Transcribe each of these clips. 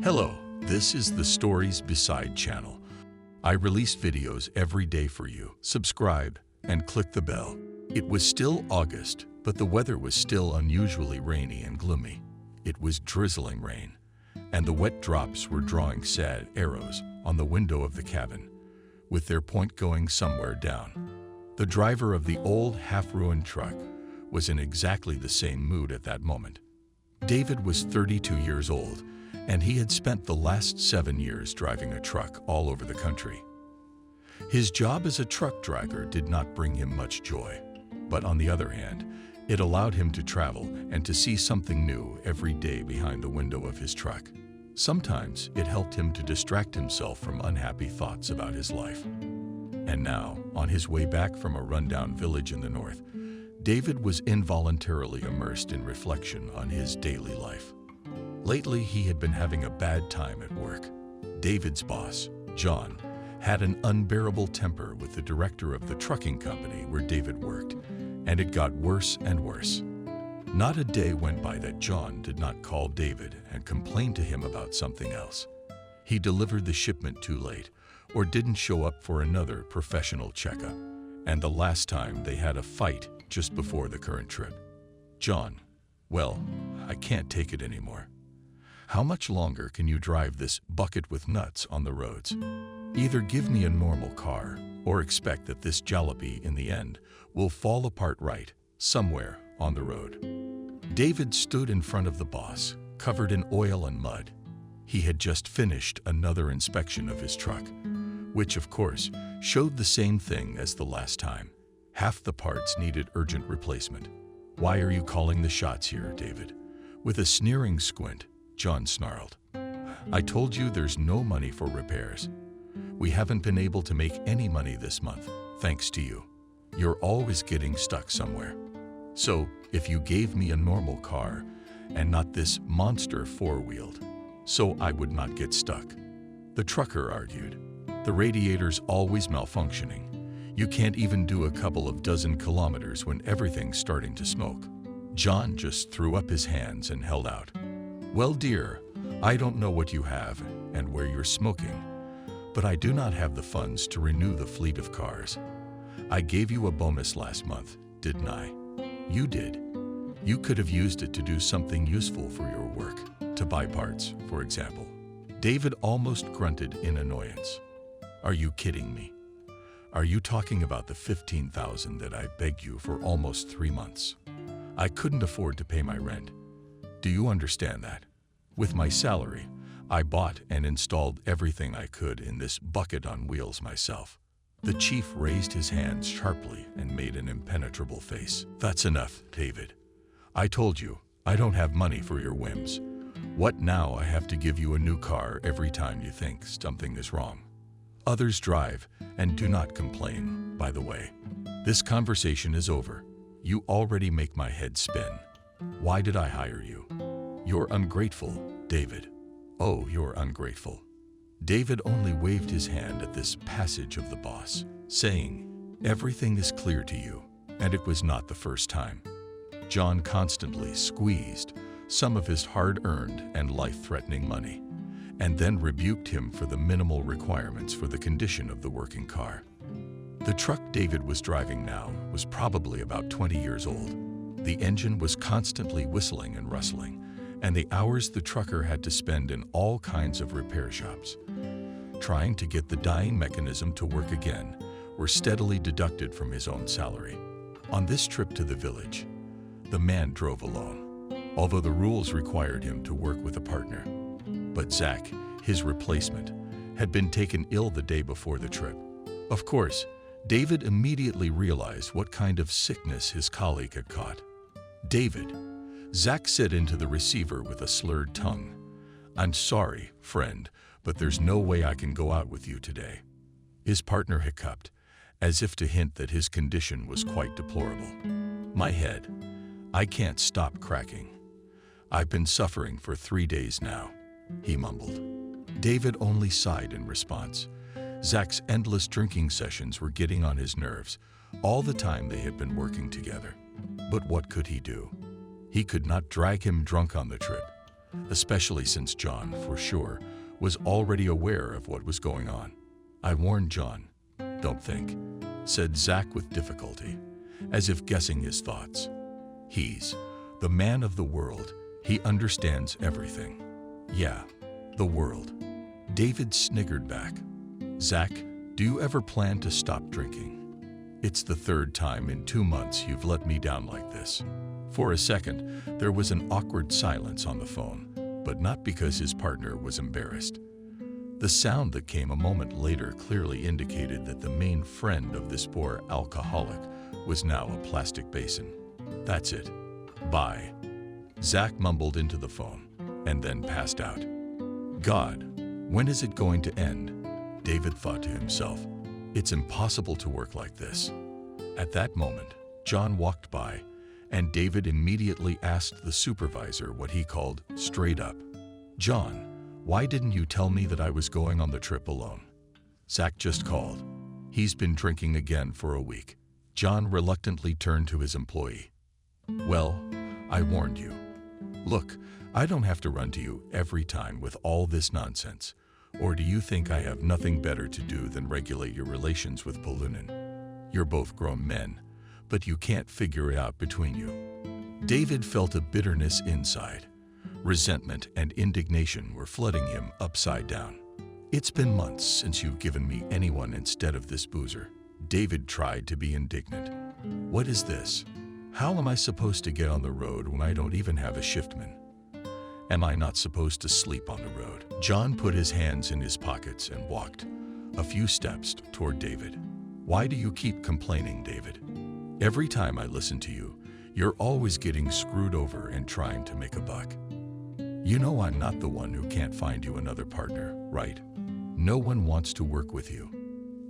Hello, this is the Stories Beside channel. I release videos every day for you. Subscribe and click the bell. It was still August, but the weather was still unusually rainy and gloomy. It was drizzling rain, and the wet drops were drawing sad arrows on the window of the cabin, with their point going somewhere down. The driver of the old half-ruined truck was in exactly the same mood at that moment. David was 32 years old, and he had spent the last 7 years driving a truck all over the country. His job as a truck driver did not bring him much joy, but on the other hand, it allowed him to travel and to see something new every day behind the window of his truck. Sometimes it helped him to distract himself from unhappy thoughts about his life. And now, on his way back from a rundown village in the north, David was involuntarily immersed in reflection on his daily life. Lately, he had been having a bad time at work. David's boss, John, had an unbearable temper with the director of the trucking company where David worked, and it got worse and worse. Not a day went by that John did not call David and complain to him about something else. He delivered the shipment too late, or didn't show up for another professional checkup, and the last time they had a fight just before the current trip. John, well, I can't take it anymore. How much longer can you drive this bucket with nuts on the roads? Either give me a normal car or expect that this jalopy in the end will fall apart right somewhere on the road. David stood in front of the boss, covered in oil and mud. He had just finished another inspection of his truck, which of course showed the same thing as the last time. Half the parts needed urgent replacement. Why are you calling the shots here, David? With a sneering squint, John snarled. I told you there's no money for repairs. We haven't been able to make any money this month, thanks to you. You're always getting stuck somewhere. So, if you gave me a normal car and not this monster four-wheeled, so I would not get stuck. The trucker argued. The radiator's always malfunctioning. You can't even do a couple of dozen kilometers when everything's starting to smoke. John just threw up his hands and held out. Well, dear, I don't know what you have and where you're smoking, but I do not have the funds to renew the fleet of cars. I gave you a bonus last month, didn't I? You did. You could have used it to do something useful for your work, to buy parts, for example. David almost grunted in annoyance. Are you kidding me? Are you talking about the $15,000 that I begged you for almost 3 months? I couldn't afford to pay my rent. Do you understand that? With my salary, I bought and installed everything I could in this bucket on wheels myself. The chief raised his hands sharply and made an impenetrable face. That's enough, David. I told you, I don't have money for your whims. What now? I have to give you a new car every time you think something is wrong. Others drive and do not complain, by the way. This conversation is over. You already make my head spin. Why did I hire you? You're ungrateful, David. Oh, you're ungrateful. David only waved his hand at this passage of the boss, saying, everything is clear to you, and it was not the first time. John constantly squeezed some of his hard-earned and life-threatening money, and then rebuked him for the minimal requirements for the condition of the working car. The truck David was driving now was probably about 20 years old. The engine was constantly whistling and rustling, and the hours the trucker had to spend in all kinds of repair shops, trying to get the dying mechanism to work again, were steadily deducted from his own salary. On this trip to the village, the man drove alone, although the rules required him to work with a partner. But Zach, his replacement, had been taken ill the day before the trip. Of course, David immediately realized what kind of sickness his colleague had caught. David, Zach said into the receiver with a slurred tongue, I'm sorry, friend, but there's no way I can go out with you today. His partner hiccuped, as if to hint that his condition was quite deplorable. My head, I can't stop cracking. I've been suffering for 3 days now, he mumbled. David only sighed in response. Zach's endless drinking sessions were getting on his nerves all the time they had been working together. But what could he do? He could not drag him drunk on the trip, especially since John, for sure, was already aware of what was going on. "I warned John, don't think," said Zach with difficulty, as if guessing his thoughts. "He's the man of the world. He understands everything." "Yeah, the world." David sniggered back. "Zach, do you ever plan to stop drinking? It's the third time in 2 months you've let me down like this." For a second, there was an awkward silence on the phone, but not because his partner was embarrassed. The sound that came a moment later clearly indicated that the main friend of this poor alcoholic was now a plastic basin. "That's it. Bye." Zach mumbled into the phone and then passed out. "God, when is it going to end?" David thought to himself. "It's impossible to work like this." At that moment, John walked by, and David immediately asked the supervisor what he called straight up. "John, why didn't you tell me that I was going on the trip alone?" Zach just called. "He's been drinking again for a week." John reluctantly turned to his employee. "Well, I warned you. Look, I don't have to run to you every time with all this nonsense. Or do you think I have nothing better to do than regulate your relations with Polunin? You're both grown men, but you can't figure it out between you." David felt a bitterness inside. Resentment and indignation were flooding him upside down. "It's been months since you've given me anyone instead of this boozer." David tried to be indignant. "What is this? How am I supposed to get on the road when I don't even have a shiftman? Am I not supposed to sleep on the road?" John put his hands in his pockets and walked a few steps toward David. "Why do you keep complaining, David? Every time I listen to you, you're always getting screwed over and trying to make a buck. You know I'm not the one who can't find you another partner, right? No one wants to work with you.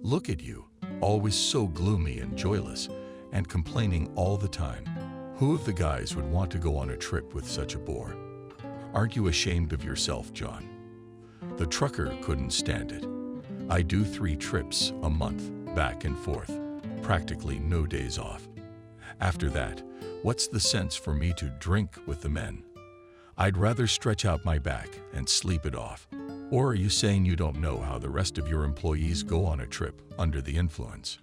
Look at you, always so gloomy and joyless, and complaining all the time. Who of the guys would want to go on a trip with such a bore? Aren't you ashamed of yourself, John?" The trucker couldn't stand it. "I do 3 trips a month, back and forth, practically no days off. After that, what's the sense for me to drink with the men? I'd rather stretch out my back and sleep it off. Or are you saying you don't know how the rest of your employees go on a trip under the influence?"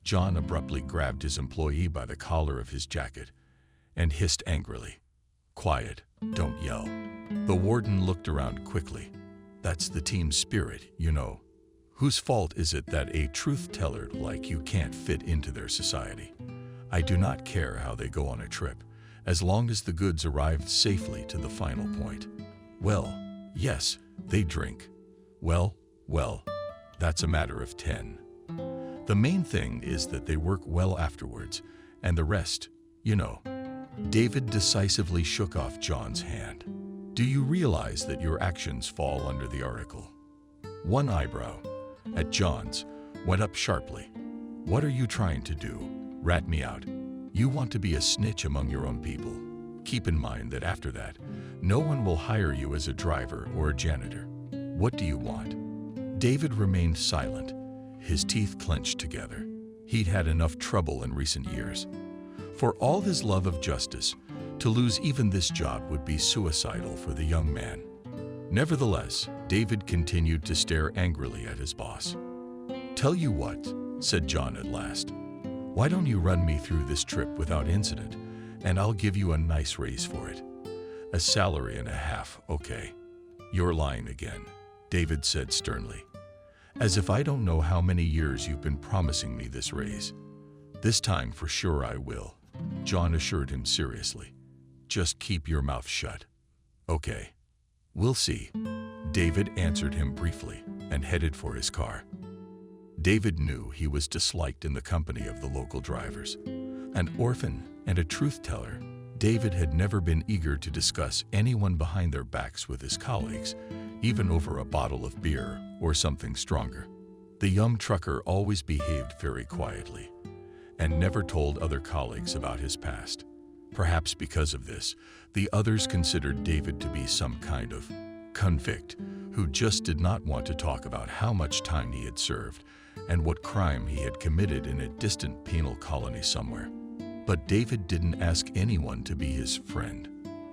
John abruptly grabbed his employee by the collar of his jacket and hissed angrily, "Quiet, don't yell." The warden looked around quickly. "That's the team spirit, you know. Whose fault is it that a truth teller like you can't fit into their society? I do not care how they go on a trip, as long as the goods arrived safely to the final point. Well, yes, they drink. Well, that's a matter of 10. The main thing is that they work well afterwards, and the rest, you know." David decisively shook off John's hand. "Do you realize that your actions fall under the article?" One eyebrow, at John's, went up sharply. "What are you trying to do? Rat me out? You want to be a snitch among your own people? Keep in mind that after that, no one will hire you as a driver or a janitor. What do you want?" David remained silent, his teeth clenched together. He'd had enough trouble in recent years. For all his love of justice, to lose even this job would be suicidal for the young man. Nevertheless, David continued to stare angrily at his boss. "Tell you what," said John at last. "Why don't you run me through this trip without incident, and I'll give you a nice raise for it. A salary and a half, okay?" "You're lying again," David said sternly. "As if I don't know how many years you've been promising me this raise." "This time for sure I will," John assured him seriously. "Just keep your mouth shut." "Okay. We'll see," David answered him briefly and headed for his car. David knew he was disliked in the company of the local drivers. An orphan and a truth teller, David had never been eager to discuss anyone behind their backs with his colleagues, even over a bottle of beer or something stronger. The young trucker always behaved very quietly and never told other colleagues about his past. Perhaps because of this, the others considered David to be some kind of convict who just did not want to talk about how much time he had served and what crime he had committed in a distant penal colony somewhere. But David didn't ask anyone to be his friend.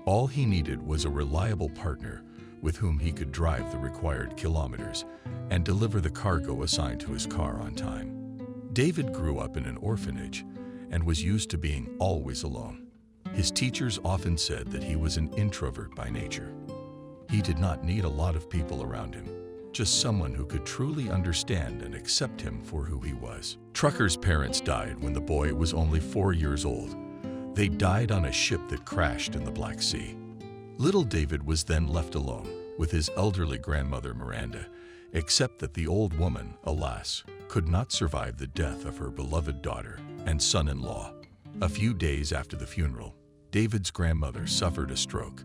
All he needed was a reliable partner with whom he could drive the required kilometers and deliver the cargo assigned to his car on time. David grew up in an orphanage and was used to being always alone. His teachers often said that he was an introvert by nature. He did not need a lot of people around him, just someone who could truly understand and accept him for who he was. Trucker's parents died when the boy was only 4 years old. They died on a ship that crashed in the Black Sea. Little David was then left alone with his elderly grandmother Miranda, except that the old woman, alas, could not survive the death of her beloved daughter and son-in-law. A few days after the funeral, David's grandmother suffered a stroke,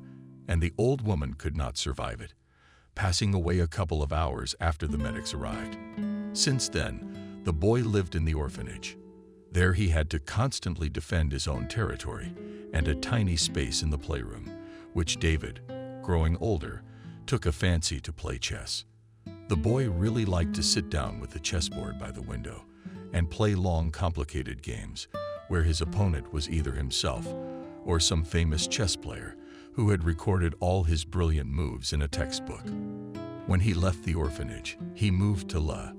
and the old woman could not survive it, passing away a couple of hours after the medics arrived. Since then, the boy lived in the orphanage. There he had to constantly defend his own territory and a tiny space in the playroom, which David, growing older, took a fancy to play chess. The boy really liked to sit down with the chessboard by the window and play long, complicated games where his opponent was either himself or some famous chess player who had recorded all his brilliant moves in a textbook. When he left the orphanage, he moved to La,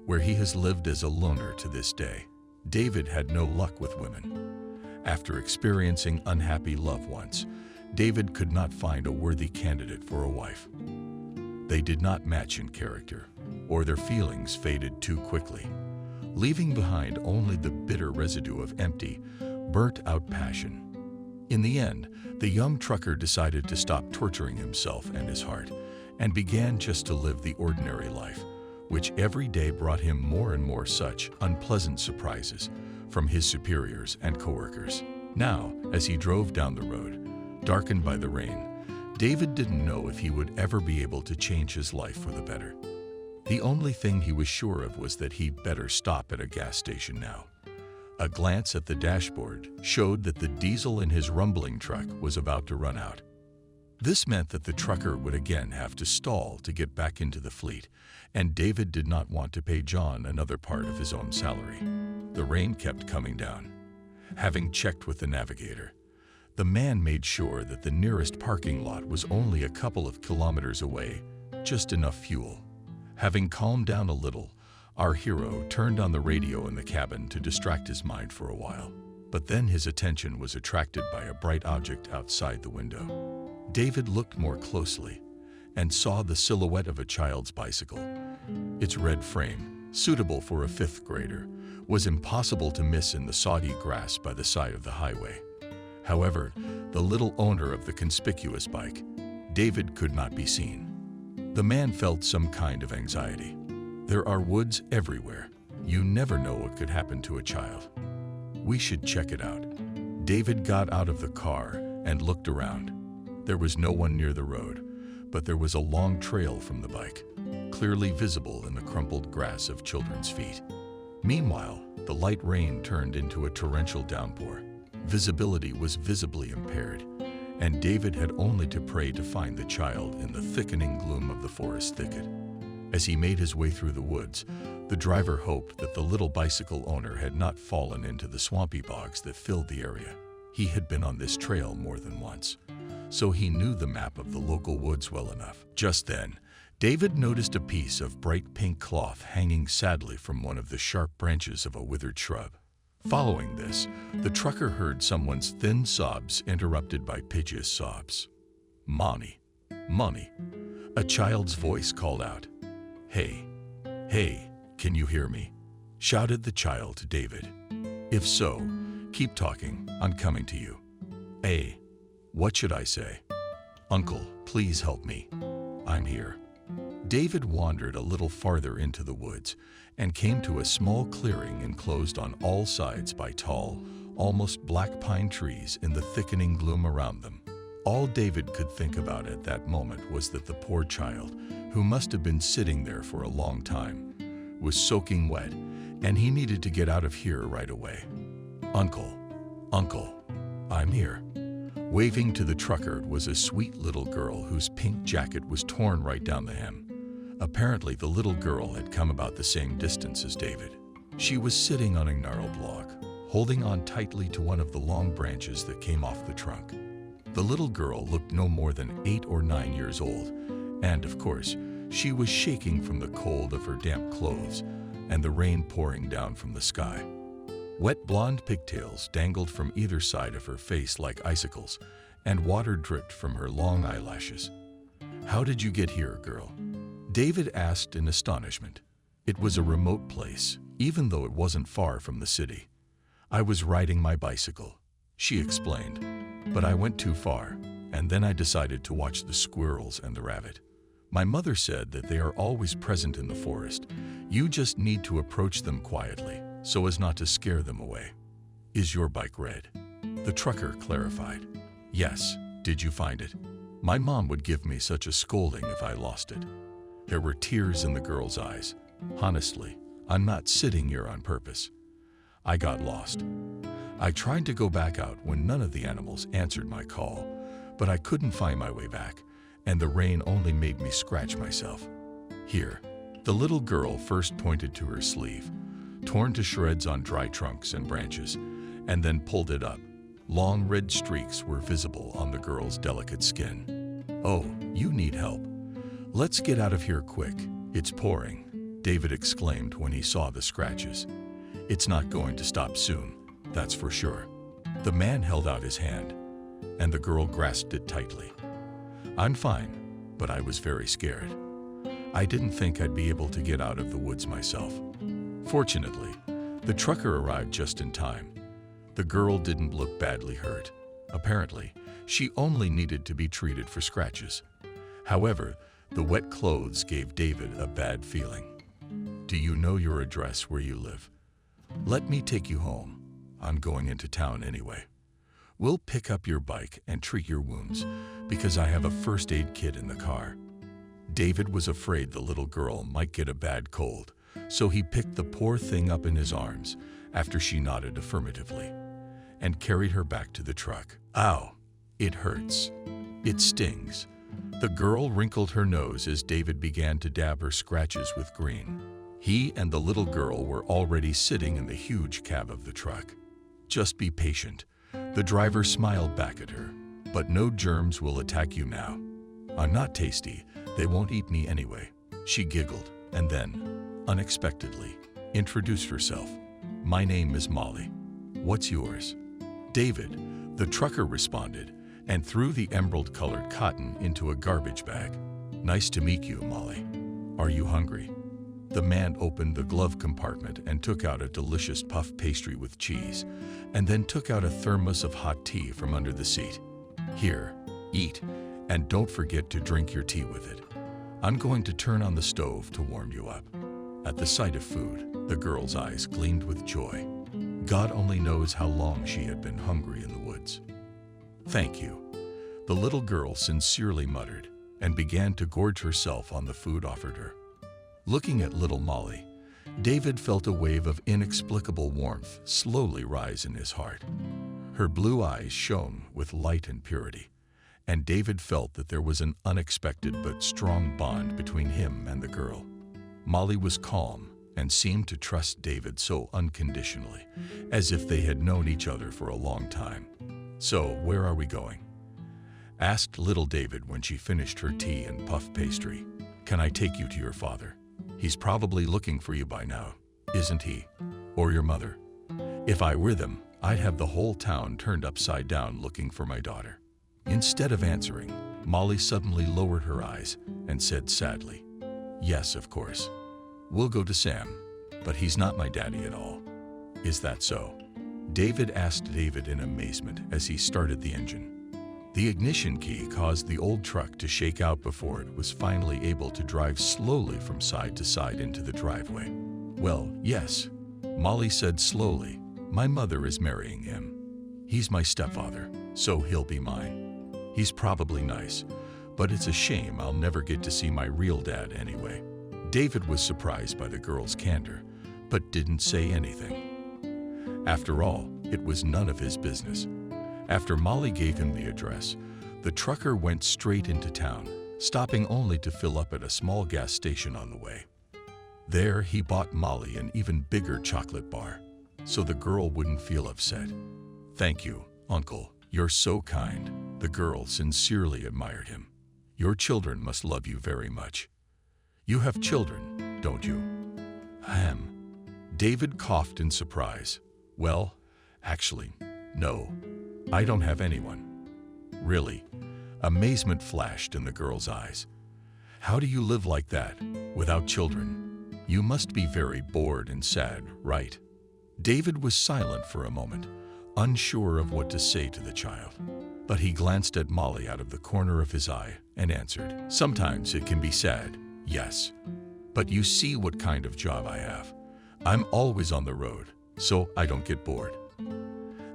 where he has lived as a loner to this day. David had no luck with women. After experiencing unhappy love once, David could not find a worthy candidate for a wife. They did not match in character, or their feelings faded too quickly, leaving behind only the bitter residue of empty, burnt-out passion. In the end, the young trucker decided to stop torturing himself and his heart, and began just to live the ordinary life, which every day brought him more and more such unpleasant surprises from his superiors and coworkers. Now, as he drove down the road, darkened by the rain, David didn't know if he would ever be able to change his life for the better. The only thing he was sure of was that he'd better stop at a gas station now. A glance at the dashboard showed that the diesel in his rumbling truck was about to run out. This meant that the trucker would again have to stall to get back into the fleet, and David did not want to pay John another part of his own salary. The rain kept coming down. Having checked with the navigator, the man made sure that the nearest parking lot was only a couple of kilometers away, just enough fuel. Having calmed down a little, our hero turned on the radio in the cabin to distract his mind for a while. But then his attention was attracted by a bright object outside the window. David looked more closely and saw the silhouette of a child's bicycle. Its red frame, suitable for a fifth grader, was impossible to miss in the soggy grass by the side of the highway. However, the little owner of the conspicuous bike, David, could not be seen. The man felt some kind of anxiety. There are woods everywhere. You never know what could happen to a child. We should check it out. David got out of the car and looked around. There was no one near the road, but there was a long trail from the bike, clearly visible in the crumpled grass of children's feet. Meanwhile, the light rain turned into a torrential downpour. Visibility was visibly impaired, and David had only to pray to find the child in the thickening gloom of the forest thicket. As he made his way through the woods, the driver hoped that the little bicycle owner had not fallen into the swampy bogs that filled the area. He had been on this trail more than once, so he knew the map of the local woods well enough. Just then, David noticed a piece of bright pink cloth hanging sadly from one of the sharp branches of a withered shrub. Following this, the trucker heard someone's thin sobs interrupted by piteous sobs. "Money, money." A child's voice called out. "Hey, hey, can you hear me?" shouted the child to David. "If so, keep talking, I'm coming to you." "Hey, what should I say?" "Uncle, please help me. I'm here." David wandered a little farther into the woods and came to a small clearing enclosed on all sides by tall, almost black pine trees in the thickening gloom around them. All David could think about at that moment was that the poor child, who must have been sitting there for a long time, was soaking wet, and he needed to get out of here right away. "Uncle, uncle, I'm here." Waving to the trucker was a sweet little girl whose pink jacket was torn right down the hem. Apparently, the little girl had come about the same distance as David. She was sitting on a gnarled log, holding on tightly to one of the long branches that came off the trunk. The little girl looked no more than 8 or 9 years old, and of course, she was shaking from the cold of her damp clothes and the rain pouring down from the sky. Wet blonde pigtails dangled from either side of her face like icicles, and water dripped from her long eyelashes. "How did you get here, girl?" David asked in astonishment. It was a remote place, even though it wasn't far from the city. "I was riding my bicycle," she explained, "but I went too far, and then I decided to watch the squirrels and the rabbit. My mother said that they are always present in the forest. You just need to approach them quietly, so as not to scare them away." "Is your bike red?" the trucker clarified. "Yes. Did you find it? My mom would give me such a scolding if I lost it." There were tears in the girl's eyes. "Honestly, I'm not sitting here on purpose. I got lost. I tried to go back out when none of the animals answered my call, but I couldn't find my way back, and the rain only made me scratch myself. Here." The little girl first pointed to her sleeve, torn to shreds on dry trunks and branches, and then pulled it up. Long red streaks were visible on the girl's delicate skin. "Oh, you need help. Let's get out of here quick. It's pouring," David exclaimed when he saw the scratches. "It's not going to stop soon, that's for sure." The man held out his hand, and the girl grasped it tightly. "I'm fine, but I was very scared. I didn't think I'd be able to get out of the woods myself." Fortunately, the trucker arrived just in time. The girl didn't look badly hurt. Apparently, she only needed to be treated for scratches. However, the wet clothes gave David a bad feeling. "Do you know your address where you live? Let me take you home. I'm going into town anyway. We'll pick up your bike and treat your wounds, because I have a first aid kit in the car." David was afraid the little girl might get a bad cold, so he picked the poor thing up in his arms after she nodded affirmatively, and carried her back to the truck. "Ow, it hurts. It stings." The girl wrinkled her nose as David began to dab her scratches with green. He and the little girl were already sitting in the huge cab of the truck. "Just be patient." The driver smiled back at her. "But no germs will attack you now. I'm not tasty. They won't eat me anyway." She giggled and then, unexpectedly, introduced herself. "My name is Molly. What's yours?" "David," the trucker responded, and threw the emerald-colored cotton into a garbage bag. "Nice to meet you, Molly. Are you hungry?" The man opened the glove compartment and took out a delicious puff pastry with cheese, and then took out a thermos of hot tea from under the seat. "Here, eat, and don't forget to drink your tea with it. I'm going to turn on the stove to warm you up." At the sight of food, the girl's eyes gleamed with joy. God only knows how long she had been hungry in the woods. "Thank you," the little girl sincerely muttered, and began to gorge herself on the food offered her. Looking at little Molly, David felt a wave of inexplicable warmth slowly rise in his heart. Her blue eyes shone with light and purity, and David felt that there was an unexpected but strong bond between him and the girl. Molly was calm and seemed to trust David so unconditionally, as if they had known each other for a long time. "So, where are we going?" asked little David when she finished her tea and puff pastry. "Can I take you to your father? He's probably looking for you by now, isn't he? Or your mother? If I were them, I'd have the whole town turned upside down looking for my daughter." Instead of answering, Molly suddenly lowered her eyes and said sadly, "Yes, of course. We'll go to Sam, but he's not my daddy at all." "Is that so?" David asked David in amazement as he started the engine. The ignition key caused the old truck to shake out before it was finally able to drive slowly from side to side into the driveway. "Well, yes," Molly said slowly. "My mother is marrying him. He's my stepfather, so he'll be mine. He's probably nice, but it's a shame I'll never get to see my real dad anyway." David was surprised by the girl's candor, but didn't say anything. After all, it was none of his business. After Molly gave him the address, the trucker went straight into town, stopping only to fill up at a small gas station on the way. There, he bought Molly an even bigger chocolate bar, so the girl wouldn't feel upset. "Thank you, Uncle. You're so kind," The girl sincerely admired him. Your children must love you very much. You have children, don't you? Ahem. David coughed in surprise. Well, actually, no. I don't have anyone. Really? Amazement flashed in the girl's eyes. How do you live like that, without children? You must be very bored and sad, right? David was silent for a moment, unsure of what to say to the child. But he glanced at Molly out of the corner of his eye and answered, Sometimes it can be sad, yes. But you see what kind of job I have. I'm always on the road, so I don't get bored.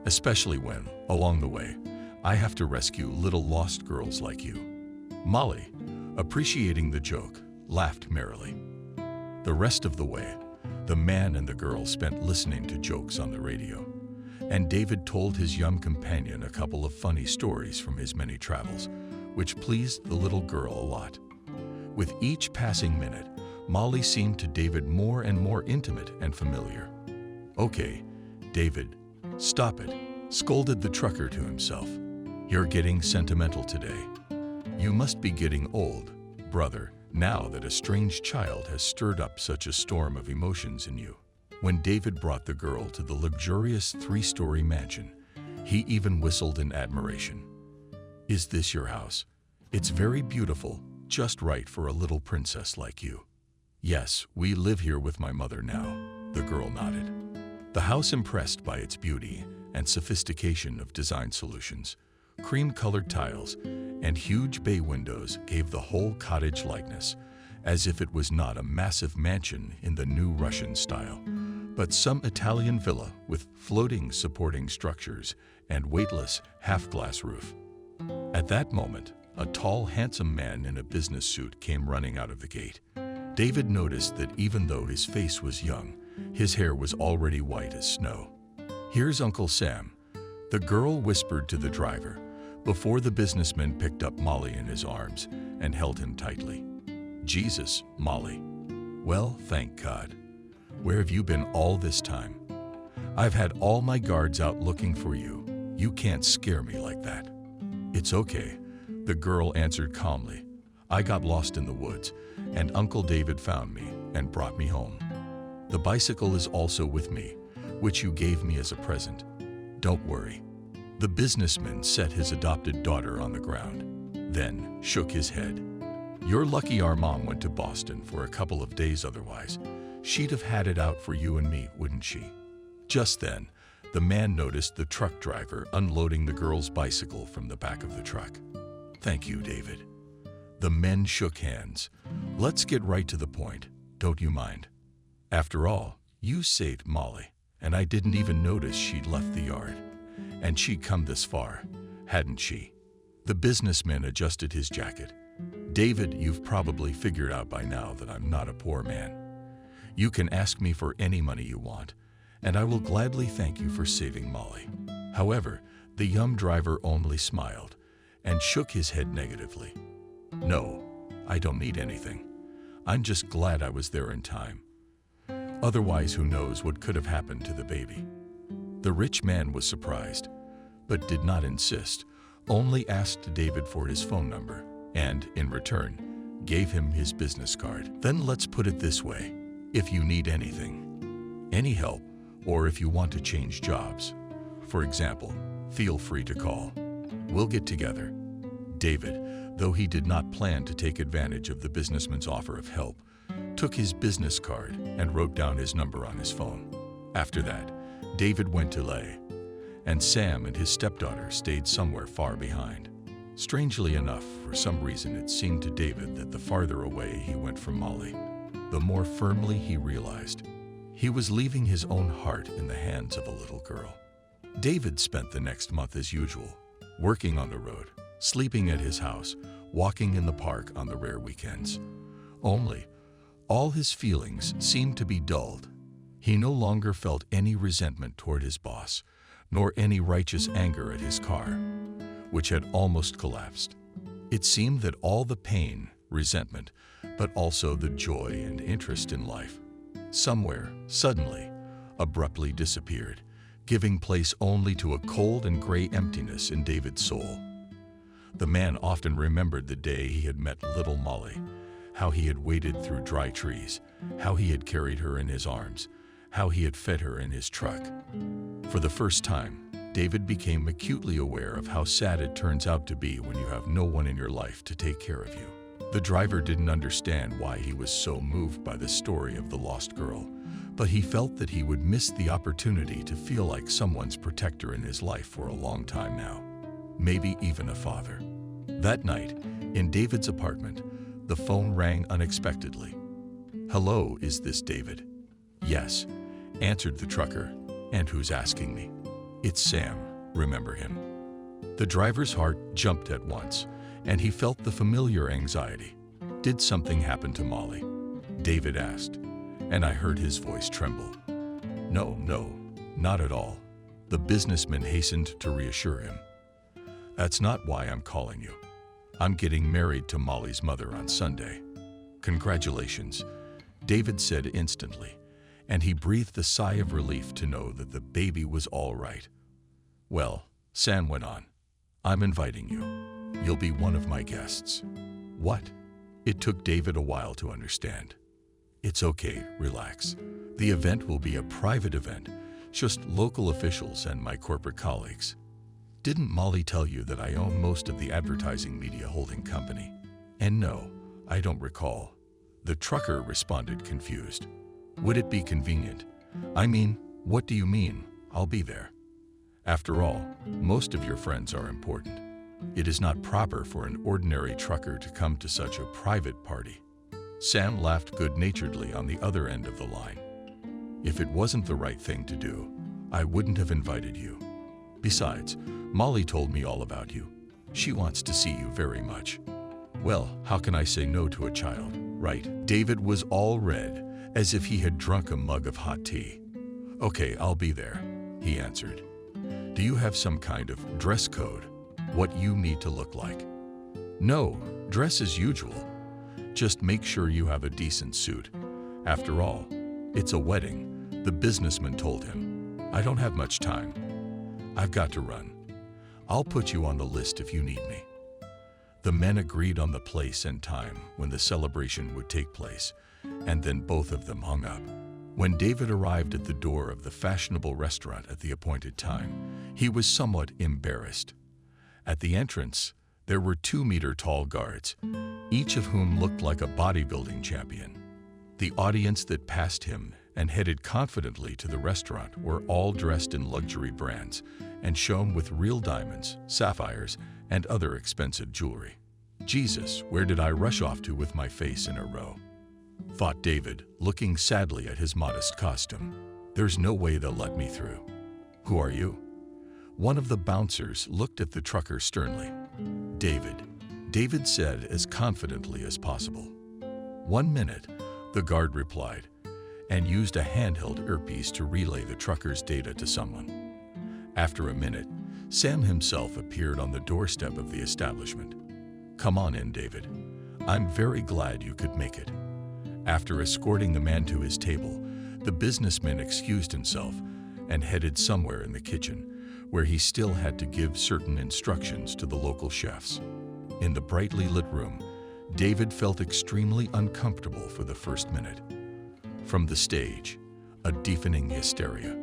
Especially when, along the way, I have to rescue little lost girls like you. Molly, appreciating the joke, laughed merrily. The rest of the way, the man and the girl spent listening to jokes on the radio, and David told his young companion a couple of funny stories from his many travels, which pleased the little girl a lot. With each passing minute, Molly seemed to David more and more intimate and familiar. Okay, David, stop it, scolded the trucker to himself. You're getting sentimental today. You must be getting old, brother, now that a strange child has stirred up such a storm of emotions in you. When David brought the girl to the luxurious 3-story mansion, he even whistled in admiration. Is this your house? It's very beautiful, just right for a little princess like you. Yes, we live here with my mother now, the girl nodded. The house, impressed by its beauty and sophistication of design solutions, cream-colored tiles, and huge bay windows gave the whole cottage likeness, as if it was not a massive mansion in the new Russian style, but some Italian villa with floating supporting structures and weightless half-glass roof. At that moment, a tall, handsome man in a business suit came running out of the gate. David noticed that even though his face was young, his hair was already white as snow. Here's Uncle Sam, the girl whispered to the driver, before the businessman picked up Molly in his arms and held him tightly. Jesus, Molly. Well, thank God. Where have you been all this time? I've had all my guards out looking for you. You can't scare me like that. It's okay, the girl answered calmly. I got lost in the woods, and Uncle David found me and brought me home. The bicycle is also with me, which you gave me as a present. Don't worry. The businessman set his adopted daughter on the ground, then shook his head. You're lucky our mom went to Boston for a couple of days, otherwise she'd have had it out for you and me, wouldn't she? Just then, the man noticed the truck driver unloading the girl's bicycle from the back of the truck. Thank you, David. The men shook hands. Let's get right to the point, don't you mind? After all, you saved Molly, and I didn't even notice she'd left the yard. And she'd come this far, hadn't she? The businessman adjusted his jacket. David, you've probably figured out by now that I'm not a poor man. You can ask me for any money you want, and I will gladly thank you for saving Molly. However, the young driver only smiled and shook his head negatively. No, I don't need anything. I'm just glad I was there in time. Otherwise, who knows what could have happened to the baby. The rich man was surprised, but did not insist, only asked David for his phone number and, in return, gave him his business card. Then let's put it this way. If you need anything, any help, or if you want to change jobs, for example, feel free to call. We'll get together. David, though he did not plan to take advantage of the businessman's offer of help, took his business card and wrote down his number on his phone. After that, David went to lay, and Sam and his stepdaughter stayed somewhere far behind. Strangely enough, for some reason it seemed to David that the farther away he went from Molly, the more firmly he realized he was leaving his own heart in the hands of a little girl. David spent the next month as usual, working on the road, sleeping at his house, walking in the park on the rare weekends. Only, all his feelings seemed to be dulled. He no longer felt any resentment toward his boss, nor any righteous anger at his car, which had almost collapsed. It seemed that all the pain, resentment, but also the joy and interest in life, somewhere, suddenly, abruptly disappeared, giving place only to a cold and gray emptiness in David's soul. The man often remembered the day he had met little Molly, how he had waded through dry trees, how he had carried her in his arms, how he had fed her in his truck. For the first time, David became acutely aware of how sad it turns out to be when you have no one in your life to take care of you. The driver didn't understand why he was so moved by the story of the lost girl, but he felt that he would miss the opportunity to feel like someone's protector in his life for a long time now, maybe even a father. That night, in David's apartment, the phone rang unexpectedly. "Hello, is this David?" "Yes," answered the trucker. "And who's asking me?" "It's Sam, remember him?" The driver's heart jumped at once, and he felt the familiar anxiety. "Did something happen to Molly?" David asked, and I heard his voice tremble. No, not at all," the businessman hastened to reassure him. "That's not why I'm calling you. I'm getting married to Molly's mother on Sunday." "Congratulations," David said instantly, and he breathed a sigh of relief to know that the baby was all right. "Well," Sam went on, "I'm inviting you. You'll be one of my guests." "What?" It took David a while to understand. "It's okay, relax. The event will be a private event, just local officials and my corporate colleagues." "Didn't Molly tell you that I own most of the advertising media holding company?" "And no, I don't recall." The trucker responded confused. "Would it be convenient?" "I mean, what do you mean? I'll be there. After all, most of your friends are important. It is not proper for an ordinary trucker to come to such a private party." Sam laughed good-naturedly on the other end of the line. "If it wasn't the right thing to do, I wouldn't have invited you. Besides, Molly told me all about you. She wants to see you very much." "Well, how can I say no to a child, right?" David was all red, as if he had drunk a mug of hot tea. "Okay, I'll be there," he answered. "Do you have some kind of dress code? What you need to look like?" "No, dress as usual. Just make sure you have a decent suit. After all, it's a wedding," the businessman told him. "I don't have much time. I've got to run. I'll put you on the list if you need me." The men agreed on the place and time when the celebration would take place, and then both of them hung up. When David arrived at the door of the fashionable restaurant at the appointed time, he was somewhat embarrassed. At the entrance, there were 2-meter-tall guards, each of whom looked like a bodybuilding champion. The audience that passed him and headed confidently to the restaurant were all dressed in luxury brands and shone with real diamonds, sapphires, and other expensive jewelry. "Jesus, where did I rush off to with my face in a row?" thought David, looking sadly at his modest costume. "There's no way they'll let me through." "Who are you?" One of the bouncers looked at the trucker sternly. David said as confidently as possible. "1 minute," the guard replied, and used a handheld earpiece to relay the trucker's data to someone. After a minute, Sam himself appeared on the doorstep of the establishment. "Come on in, David. I'm very glad you could make it." After escorting the man to his table, the businessman excused himself and headed somewhere in the kitchen, where he still had to give certain instructions to the local chefs. In the brightly lit room, David felt extremely uncomfortable for the first minute. From the stage, a deafening hysteria,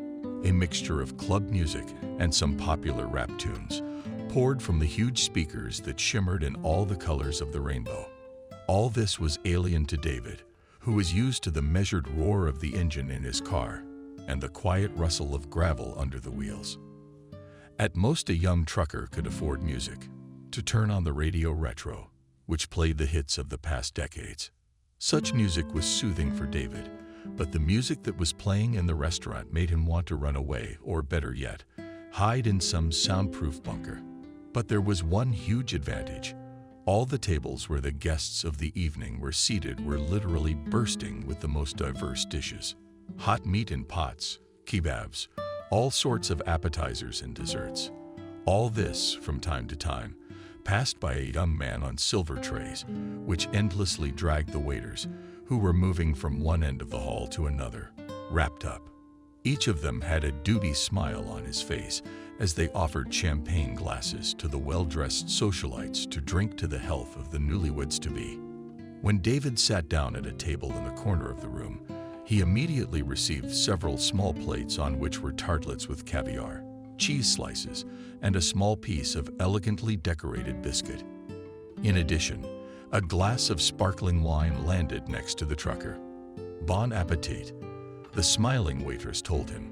a mixture of club music and some popular rap tunes, poured from the huge speakers that shimmered in all the colors of the rainbow. All this was alien to David, who was used to the measured roar of the engine in his car and the quiet rustle of gravel under the wheels. At most, a young trucker could afford music, to turn on the radio retro, which played the hits of the past decades. Such music was soothing for David, but the music that was playing in the restaurant made him want to run away, or better yet, hide in some soundproof bunker. But there was one huge advantage. All the tables where the guests of the evening were seated were literally bursting with the most diverse dishes. Hot meat in pots, kebabs, all sorts of appetizers and desserts. All this, from time to time, passed by a young man on silver trays, which endlessly dragged the waiters, who were moving from one end of the hall to another, wrapped up. Each of them had a duty smile on his face as they offered champagne glasses to the well-dressed socialites to drink to the health of the newlyweds-to-be. When David sat down at a table in the corner of the room, he immediately received several small plates on which were tartlets with caviar, cheese slices, and a small piece of elegantly decorated biscuit. In addition, a glass of sparkling wine landed next to the trucker. Bon appetit, the smiling waitress told him.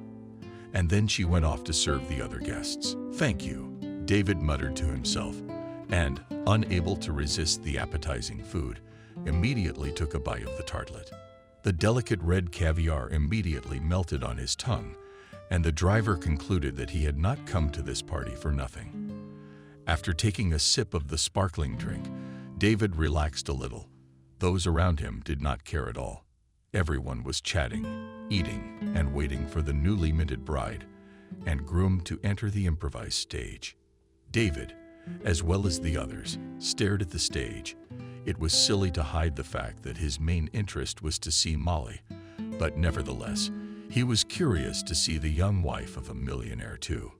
And then she went off to serve the other guests. Thank you, David muttered to himself, and, unable to resist the appetizing food, immediately took a bite of the tartlet. The delicate red caviar immediately melted on his tongue, and the driver concluded that he had not come to this party for nothing. After taking a sip of the sparkling drink, David relaxed a little. Those around him did not care at all. Everyone was chatting, eating, and waiting for the newly minted bride and groom to enter the improvised stage. David, as well as the others, stared at the stage. It was silly to hide the fact that his main interest was to see Molly, but nevertheless, he was curious to see the young wife of a millionaire too.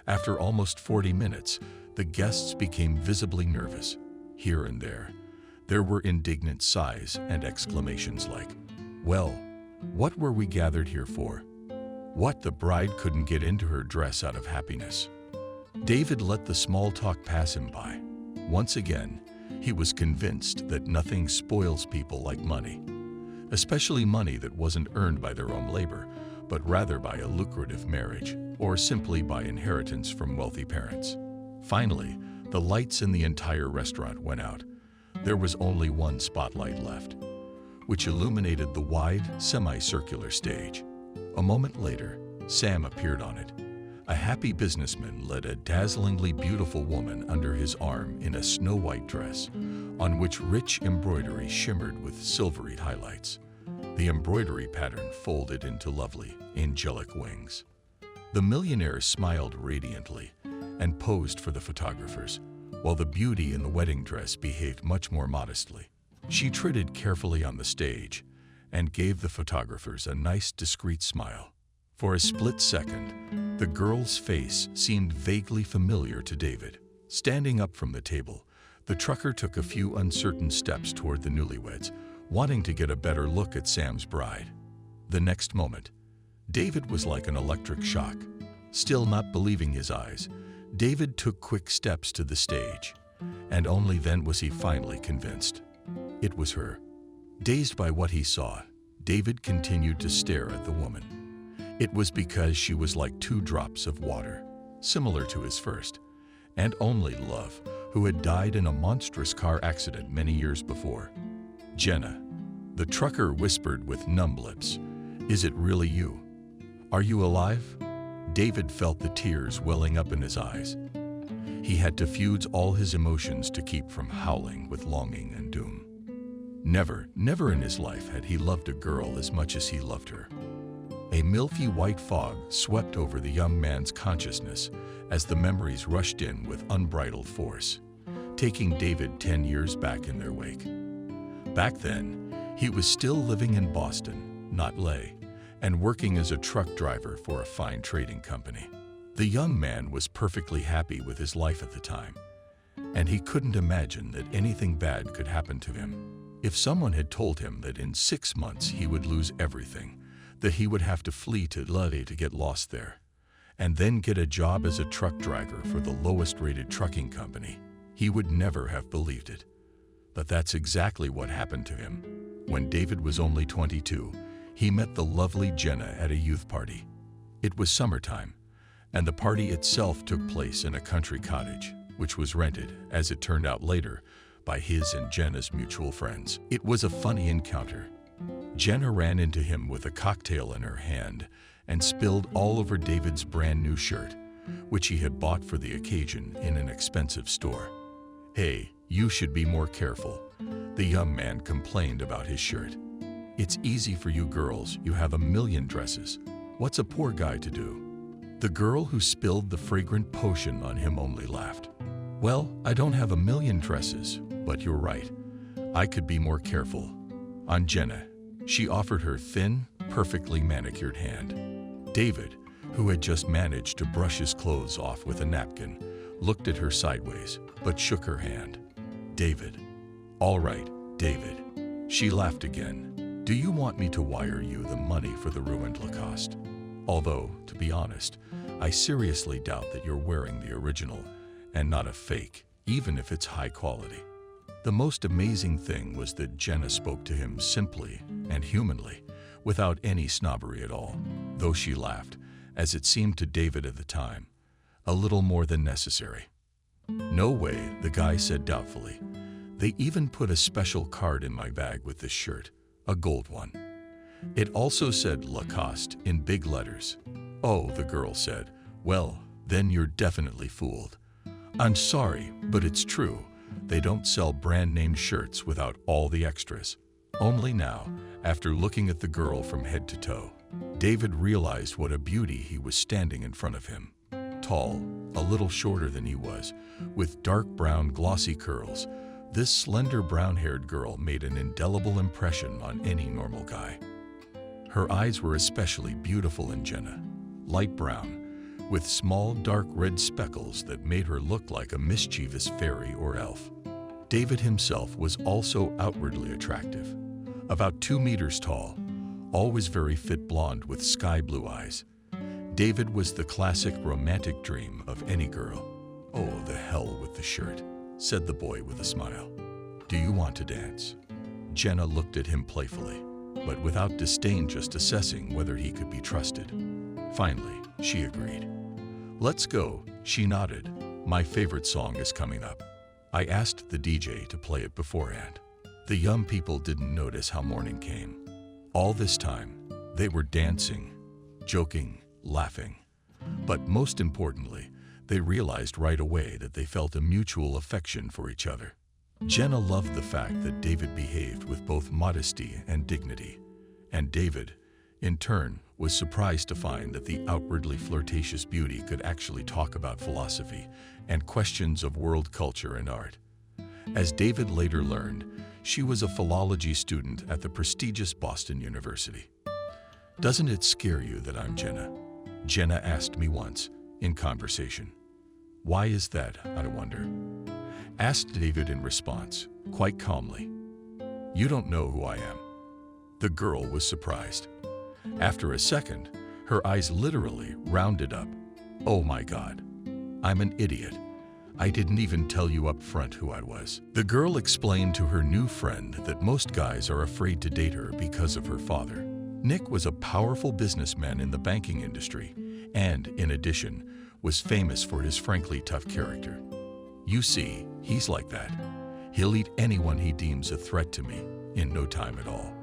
After almost 40 minutes, the guests became visibly nervous. Here and there were indignant sighs and exclamations like, "Well, what were we gathered here for? What, the bride couldn't get into her dress out of happiness?" David let the small talk pass him by. Once again, he was convinced that nothing spoils people like money, especially money that wasn't earned by their own labor, but rather by a lucrative marriage or simply by inheritance from wealthy parents. Finally, the lights in the entire restaurant went out. There was only one spotlight left, which illuminated the wide, semicircular stage. A moment later, Sam appeared on it. A happy businessman led a dazzlingly beautiful woman under his arm in a snow-white dress, on which rich embroidery shimmered with silvery highlights. The embroidery pattern folded into lovely, angelic wings. The millionaire smiled radiantly and posed for the photographers, while the beauty in the wedding dress behaved much more modestly. She treaded carefully on the stage and gave the photographers a nice, discreet smile. For a split second, the girl's face seemed vaguely familiar to David. Standing up from the table, the trucker took a few uncertain steps toward the newlyweds, wanting to get a better look at Sam's bride. The next moment, David was like an electric shock. Still not believing his eyes, David took quick steps to the stage, and only then was he finally convinced. It was her. Dazed by what he saw, David continued to stare at the woman. It was because she was like 2 drops of water, similar to his first and only love, who had died in a monstrous car accident many years before. "Jenna," the trucker whispered with numb lips, "is it really you? Are you alive?" David felt the tears welling up in his eyes. He had to fuse all his emotions to keep from howling with longing and doom. Never in his life had he loved a girl as much as he loved her. A milky white fog swept over the young man's consciousness as the memories rushed in with unbridled force, taking David 10 years back in their wake. Back then, he was still living in Boston, not Leh, and working as a truck driver for a fine trading company. The young man was perfectly happy with his life at the time, and he couldn't imagine that anything bad could happen to him. If someone had told him that in 6 months he would lose everything, that he would have to flee to Leh to get lost there, and then get a job as a truck driver for the lowest-rated trucking company, he would never have believed it. But that's exactly what happened to him. When David was only 22, he met the lovely Jenna at a youth party. It was summertime, and the party itself took place in a country cottage, which was rented, as it turned out later, by his and Jenna's mutual friends. It was a funny encounter. Jenna ran into him with a cocktail in her hand and spilled all over David's brand new shirt, which he had bought for the occasion in an expensive store. "Hey, you should be more careful," the young man complained about his shirt. "It's easy for you girls, you have a million dresses. What's a poor guy to do?" The girl who spilled the fragrant potion on him only laughed. "Well, I don't have a million dresses, but you're right. I could be more careful." On Jenna, she offered her thin, perfectly manicured hand. David, who had just managed to brush his clothes off with a napkin, looked at her sideways, but shook her hand. David. All right, David. She laughed again. Do you want me to wire you the money for the ruined Lacoste? Although, to be honest, I seriously doubt that you're wearing the original and not a fake, even if it's high quality. The most amazing thing was that Jenna spoke to him simply and humanly, without any snobbery at all, though she laughed, as it seemed to David at the time, a little more than necessary. No way, the guy said doubtfully. They even put a special card in my bag with this shirt, a gold one. It also said Lacoste in big letters. Oh, the girl said, well, then you're definitely fooled. I'm sorry, but it's true. They don't sell brand-name shirts without all the extras. Only now, after looking at the girl from head to toe, David realized what a beauty he was standing in front of him. Tall, a little shorter than he was, with dark brown glossy curls, this slender brown-haired girl made an indelible impression on any normal guy. Her eyes were especially beautiful in Jenna, light brown, with small dark red speckles that made her look like a mischievous fairy or elf. David himself was also outwardly attractive, about 2 meters tall, always very fit blonde with sky blue eyes. David was the classic romantic dream of any girl. Oh, the hell with the shirt, said the boy with a smile. Do you want to dance? Jenna looked at him playfully, but without disdain, just assessing whether he could be trusted. Finally, she agreed. Let's go, she nodded. My favorite song is coming up. I asked the DJ to play it beforehand. The young people didn't notice how morning came. All this time, they were dancing, joking, laughing. But most importantly, they realized right away that they felt a mutual affection for each other. Jenna loved the fact that David behaved with both modesty and dignity, and David, in turn, was surprised to find that the outwardly flirtatious beauty could actually talk about philosophy and questions of world culture and art. As David later learned, she was a philology student at the prestigious Boston University. Doesn't it scare you that I'm Jenna? Jenna asked me once, in conversation. Why is that, I wonder? Asked David in response, quite calmly. You don't know who I am. The girl was surprised. After a second, her eyes literally rounded up. Oh my God, I'm an idiot. I didn't even tell you up front who I was. The girl explained to her new friend that most guys are afraid to date her because of her father. Nick was a powerful businessman in the banking industry and, in addition, was famous for his frankly tough character. You see, he's like that. He'll eat anyone he deems a threat to me in no time at all.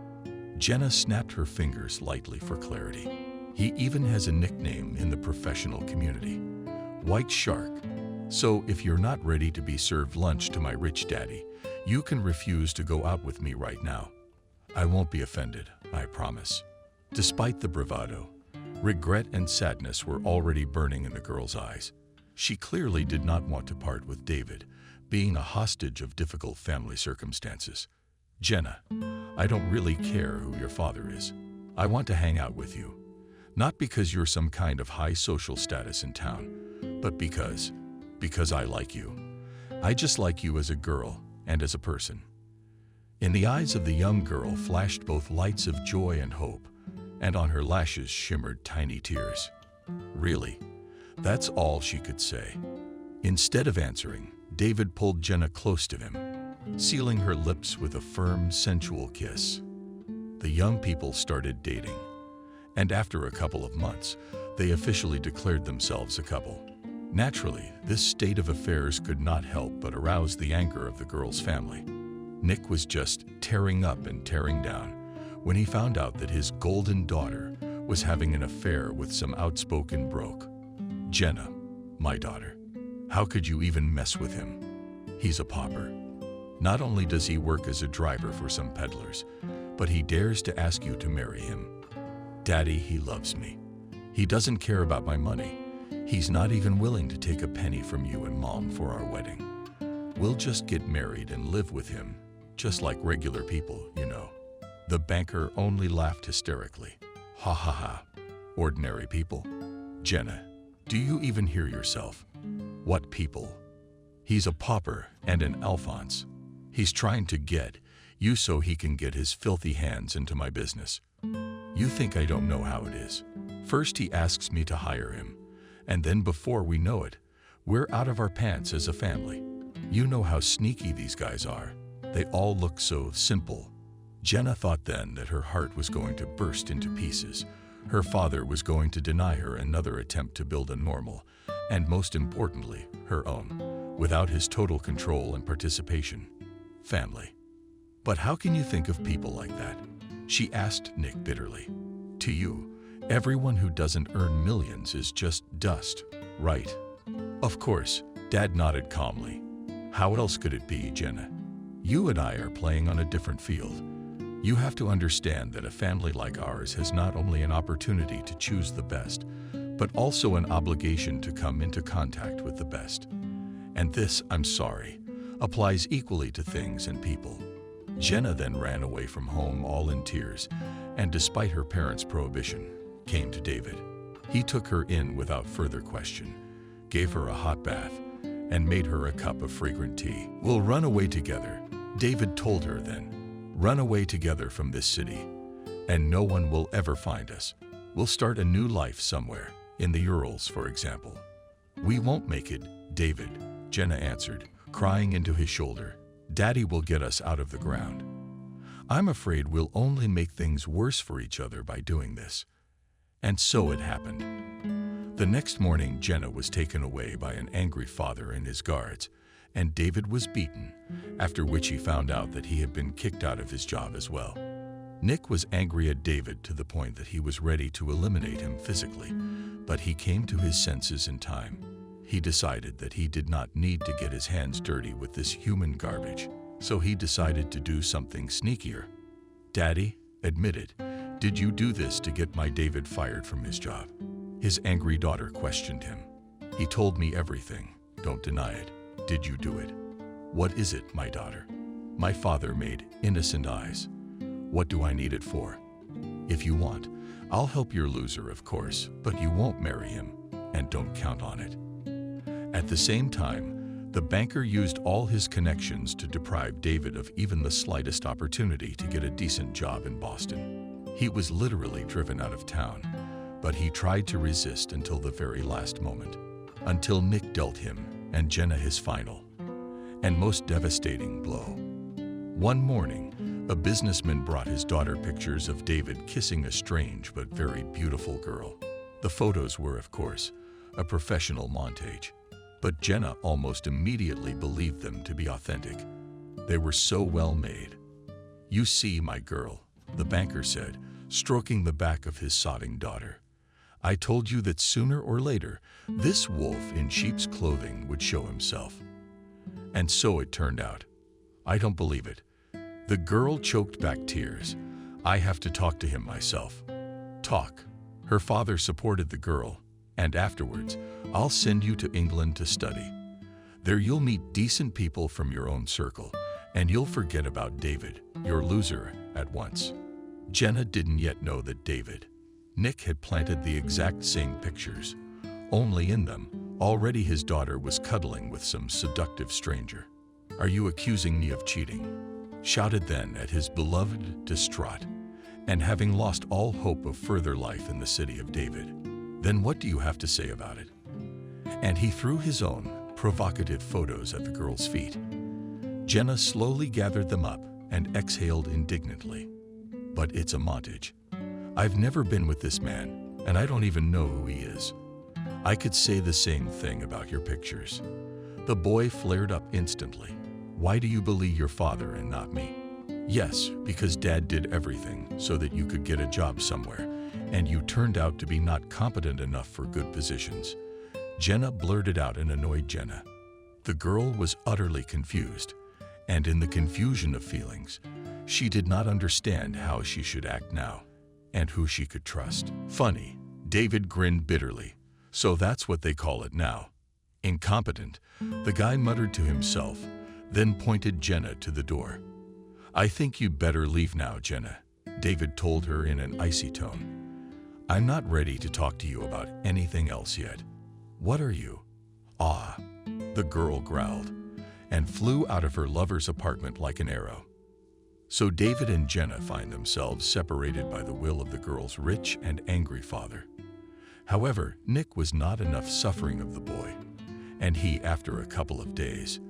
Jenna snapped her fingers lightly for clarity. He even has a nickname in the professional community, White Shark. So if you're not ready to be served lunch to my rich daddy, you can refuse to go out with me right now. I won't be offended, I promise. Despite the bravado, regret and sadness were already burning in the girl's eyes. She clearly did not want to part with David, being a hostage of difficult family circumstances. Jenna, I don't really care who your father is. I want to hang out with you. Not because you're some kind of high social status in town, but because I like you. I just like you as a girl and as a person. In the eyes of the young girl flashed both lights of joy and hope, and on her lashes shimmered tiny tears. Really, that's all she could say. Instead of answering, David pulled Jenna close to him, sealing her lips with a firm, sensual kiss. The young people started dating, and after a couple of months, they officially declared themselves a couple. Naturally, this state of affairs could not help but arouse the anger of the girl's family. Nick was just tearing up and tearing down when he found out that his golden daughter was having an affair with some outspoken broke. Jenna, my daughter, how could you even mess with him? He's a pauper. Not only does he work as a driver for some peddlers, but he dares to ask you to marry him. Daddy, he loves me. He doesn't care about my money. He's not even willing to take a penny from you and Mom for our wedding. We'll just get married and live with him, just like regular people, you know. The banker only laughed hysterically. Ha ha ha. ordinary people. Jenna, do you even hear yourself? What people? He's a pauper and an Alphonse. He's trying to get you so he can get his filthy hands into my business. You think I don't know how it is? First he asks me to hire him, and then before we know it, we're out of our pants as a family. You know how sneaky these guys are. They all look so simple. Jenna thought then that her heart was going to burst into pieces. Her father was going to deny her another attempt to build a normal, and most importantly, her own, without his total control and participation, family. But how can you think of people like that? She asked Nick bitterly. To you, everyone who doesn't earn millions is just dust, right? Of course, Dad nodded calmly. How else could it be, Jenna? You and I are playing on a different field. You have to understand that a family like ours has not only an opportunity to choose the best, but also an obligation to come into contact with the best. And this, I'm sorry, applies equally to things and people. Jenna then ran away from home all in tears, and despite her parents' prohibition, came to David. He took her in without further question, gave her a hot bath, and made her a cup of fragrant tea. We'll run away together, David told her then. Run away together from this city, and no one will ever find us. We'll start a new life somewhere, in the Urals, for example. We won't make it, David, Jenna answered, crying into his shoulder. Daddy will get us out of the ground. I'm afraid we'll only make things worse for each other by doing this. And so it happened. The next morning, Jenna was taken away by an angry father and his guards, and David was beaten, after which he found out that he had been kicked out of his job as well. Nick was angry at David to the point that he was ready to eliminate him physically, but he came to his senses in time. He decided that he did not need to get his hands dirty with this human garbage, so he decided to do something sneakier. Daddy, admit it, did you do this to get my David fired from his job? His angry daughter questioned him. He told me everything, don't deny it. Did you do it? What is it, my daughter? My father made innocent eyes. What do I need it for? If you want, I'll help your loser, of course, but you won't marry him, and don't count on it. At the same time, the banker used all his connections to deprive David of even the slightest opportunity to get a decent job in Boston. He was literally driven out of town, but he tried to resist until the very last moment, until Nick dealt him and Jenna his final and most devastating blow. One morning, a businessman brought his daughter pictures of David kissing a strange but very beautiful girl. The photos were, of course, a professional montage, but Jenna almost immediately believed them to be authentic. They were so well made. You see, my girl, the banker said, stroking the back of his sobbing daughter. I told you that sooner or later, this wolf in sheep's clothing would show himself. And so it turned out. I don't believe it. The girl choked back tears. I have to talk to him myself. Talk. Her father supported the girl, and afterwards, I'll send you to England to study. There you'll meet decent people from your own circle, and you'll forget about David, your loser, at once. Jenna didn't yet know that Nick had planted the exact same pictures, only in them, already his daughter was cuddling with some seductive stranger. Are you accusing me of cheating? Shouted then at his beloved, distraught, and having lost all hope of further life in the city of David. Then what do you have to say about it? And he threw his own provocative photos at the girl's feet. Jenna slowly gathered them up and exhaled indignantly. But it's a montage. I've never been with this man, and I don't even know who he is. I could say the same thing about your pictures. The boy flared up instantly. Why do you believe your father and not me? Yes, because Dad did everything so that you could get a job somewhere, and you turned out to be not competent enough for good positions. Jenna blurted out in annoyed Jenna. The girl was utterly confused, and in the confusion of feelings, she did not understand how she should act now, and who she could trust. Funny, David grinned bitterly. So that's what they call it now. Incompetent, the guy muttered to himself, then pointed Jenna to the door. I think you'd better leave now, Jenna, David told her in an icy tone. I'm not ready to talk to you about anything else yet. What are you? Ah, the girl growled and flew out of her lover's apartment like an arrow. So David and Jenna find themselves separated by the will of the girl's rich and angry father. However, Nick was not enough suffering of the boy, and he, after a couple of days,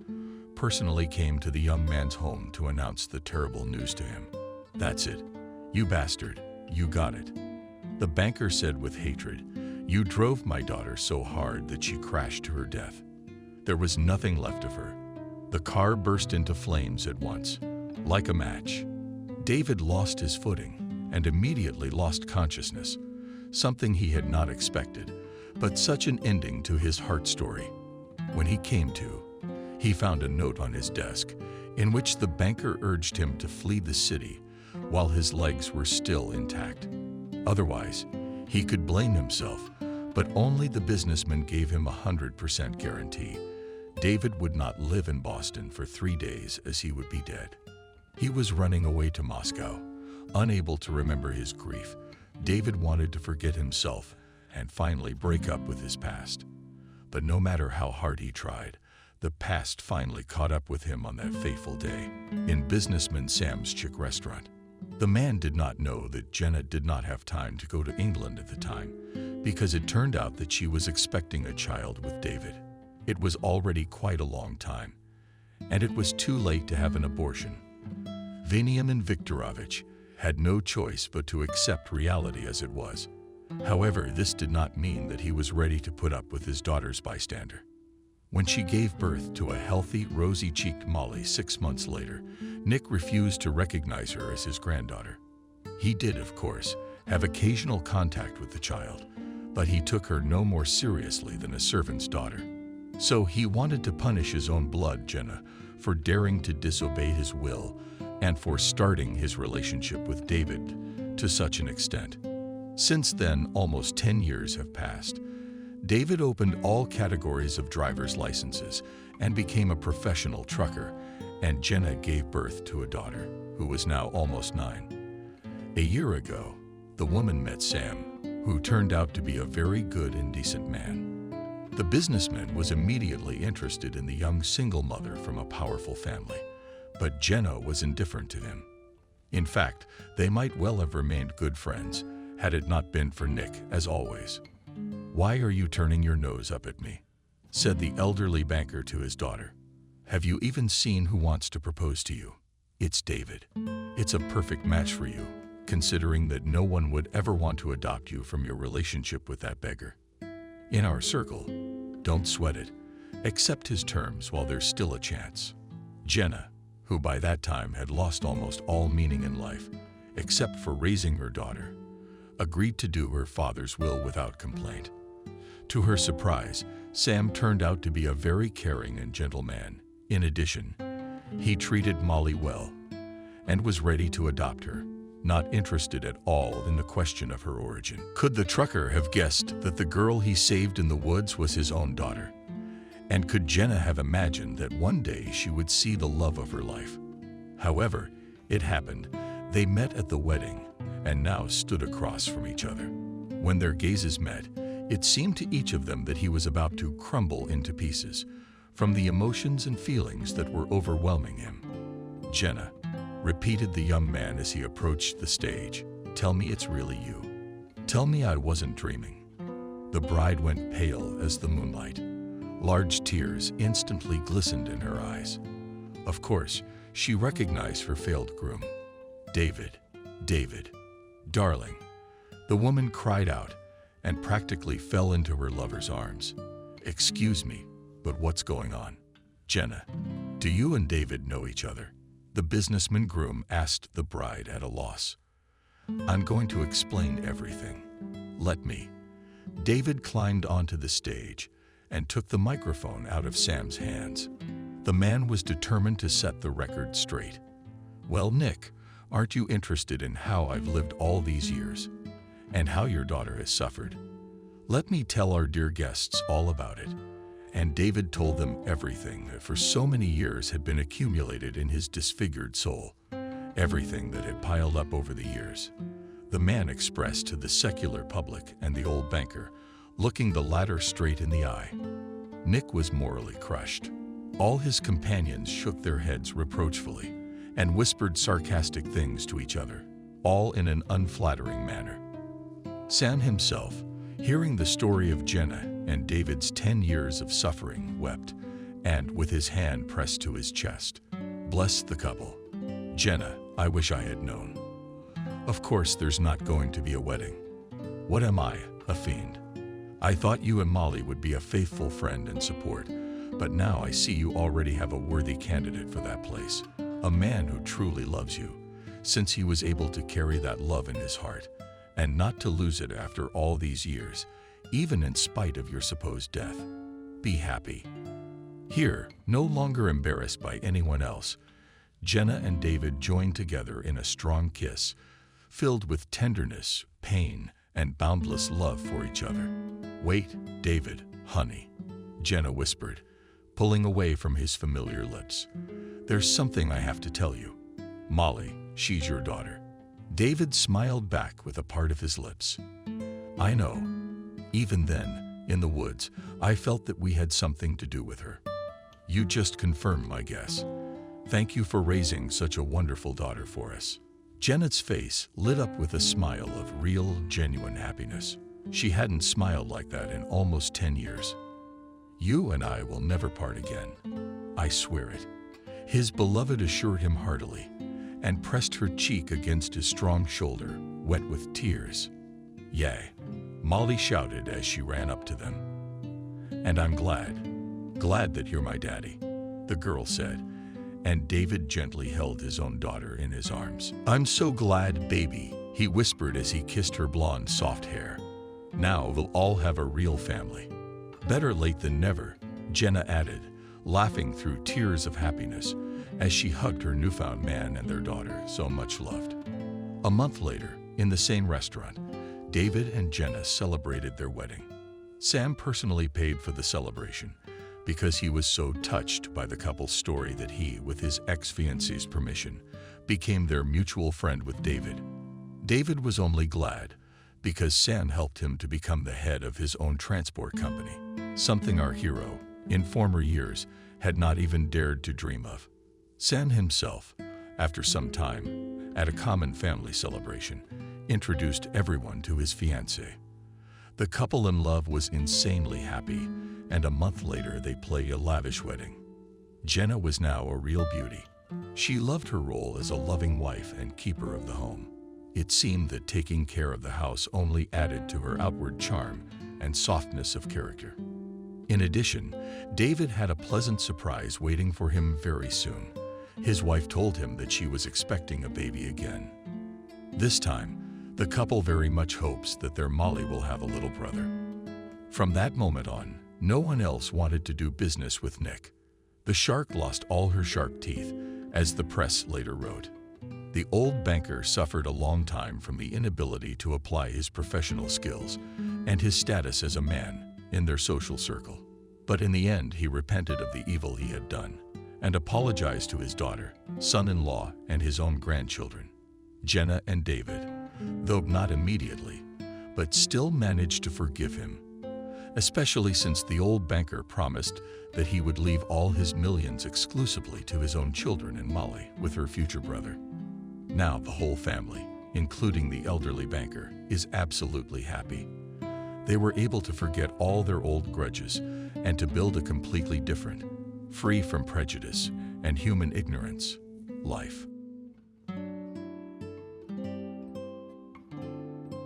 personally came to the young man's home to announce the terrible news to him. That's it. You bastard, you got it. The banker said with hatred, you drove my daughter so hard that she crashed to her death. There was nothing left of her. The car burst into flames at once, like a match. David lost his footing and immediately lost consciousness, something he had not expected, but such an ending to his heart story. When he came to, he found a note on his desk in which the banker urged him to flee the city while his legs were still intact. Otherwise, he could blame himself, but only the businessman gave him a 100% guarantee. David would not live in Boston for 3 days as he would be dead. He was running away to Moscow. Unable to remember his grief, David wanted to forget himself and finally break up with his past. But no matter how hard he tried, the past finally caught up with him on that fateful day in businessman Sam's chick restaurant. The man did not know that Jenna did not have time to go to England at the time because it turned out that she was expecting a child with David. It was already quite a long time, and it was too late to have an abortion. Veniamin Viktorovich had no choice but to accept reality as it was. However, this did not mean that he was ready to put up with his daughter's bystander. When she gave birth to a healthy, rosy-cheeked Molly 6 months later, Nick refused to recognize her as his granddaughter. He did, of course, have occasional contact with the child, but he took her no more seriously than a servant's daughter. So he wanted to punish his own blood, Jenna, for daring to disobey his will and for starting his relationship with David to such an extent. Since then, almost 10 years have passed. David opened all categories of driver's licenses and became a professional trucker, and Jenna gave birth to a daughter who was now almost 9. A year ago, the woman met Sam, who turned out to be a very good and decent man. The businessman was immediately interested in the young single mother from a powerful family, but Jenna was indifferent to him. In fact, they might well have remained good friends had it not been for Nick, as always. "Why are you turning your nose up at me?" said the elderly banker to his daughter. "Have you even seen who wants to propose to you? It's David. It's a perfect match for you, considering that no one would ever want to adopt you from your relationship with that beggar. In our circle, don't sweat it. Accept his terms while there's still a chance." Jenna, who by that time had lost almost all meaning in life, except for raising her daughter, agreed to do her father's will without complaint. To her surprise, Sam turned out to be a very caring and gentle man. In addition, he treated Molly well and was ready to adopt her, not interested at all in the question of her origin. Could the trucker have guessed that the girl he saved in the woods was his own daughter? And could Jenna have imagined that one day she would see the love of her life? However, it happened. They met at the wedding and now stood across from each other. When their gazes met, it seemed to each of them that he was about to crumble into pieces from the emotions and feelings that were overwhelming him. "Jenna," repeated the young man as he approached the stage, "tell me it's really you. Tell me I wasn't dreaming." The bride went pale as the moonlight. Large tears instantly glistened in her eyes. Of course, she recognized her failed groom. "David, David, darling," the woman cried out and practically fell into her lover's arms. "Excuse me, but what's going on? Jenna, do you and David know each other?" The businessman groom asked the bride at a loss. "I'm going to explain everything. Let me." David climbed onto the stage and took the microphone out of Sam's hands. The man was determined to set the record straight. "Well, Nick, aren't you interested in how I've lived all these years and how your daughter has suffered? Let me tell our dear guests all about it." And David told them everything that for so many years had been accumulated in his disfigured soul, everything that had piled up over the years. the man expressed to the secular public and the old banker, looking the latter straight in the eye. Nick was morally crushed. All his companions shook their heads reproachfully and whispered sarcastic things to each other, all in an unflattering manner. Sam himself, hearing the story of Jenna and David's 10 years of suffering, wept, and, with his hand pressed to his chest, blessed the couple. "Jenna, I wish I had known. Of course there's not going to be a wedding. What am I, a fiend? I thought you and Molly would be a faithful friend and support, but now I see you already have a worthy candidate for that place, a man who truly loves you, since he was able to carry that love in his heart, and not to lose it after all these years, even in spite of your supposed death. Be happy." Here, no longer embarrassed by anyone else, Jenna and David joined together in a strong kiss, filled with tenderness, pain, and boundless love for each other. "Wait, David, honey," Jenna whispered, pulling away from his familiar lips. "There's something I have to tell you. Molly, she's your daughter." David smiled back with a part of his lips. "I know. Even then, in the woods, I felt that we had something to do with her. You just confirmed my guess. Thank you for raising such a wonderful daughter for us." Janet's face lit up with a smile of real, genuine happiness. She hadn't smiled like that in almost 10 years. "You and I will never part again. I swear it," his beloved assured him heartily, and pressed her cheek against his strong shoulder, wet with tears. "Yay," Molly shouted as she ran up to them. "And I'm glad that you're my daddy," the girl said, and David gently held his own daughter in his arms. "I'm so glad, baby," he whispered as he kissed her blonde, soft hair. "Now we'll all have a real family." "Better late than never," Jenna added, laughing through tears of happiness as she hugged her newfound man and their daughter, so much loved. A month later, in the same restaurant, David and Jenna celebrated their wedding. Sam personally paid for the celebration because he was so touched by the couple's story that he, with his ex-fiancée's permission, became their mutual friend with David. David was only glad because Sam helped him to become the head of his own transport company, something our hero, in former years, had not even dared to dream of. Sam himself, after some time, at a common family celebration, introduced everyone to his fiancée. The couple in love was insanely happy, and a month later they planned a lavish wedding. Jenna was now a real beauty. She loved her role as a loving wife and keeper of the home. It seemed that taking care of the house only added to her outward charm and softness of character. In addition, David had a pleasant surprise waiting for him very soon. His wife told him that she was expecting a baby again. This time, the couple very much hopes that their Molly will have a little brother. From that moment on, no one else wanted to do business with Nick. The shark lost all her shark teeth, as the press later wrote. The old banker suffered a long time from the inability to apply his professional skills and his status as a man in their social circle. But in the end, he repented of the evil he had done and apologized to his daughter, son-in-law, and his own grandchildren. Jenna and David, though not immediately, but still managed to forgive him, especially since the old banker promised that he would leave all his millions exclusively to his own children and Molly with her future brother. Now the whole family, including the elderly banker, is absolutely happy. They were able to forget all their old grudges and to build a completely different, free from prejudice and human ignorance, life.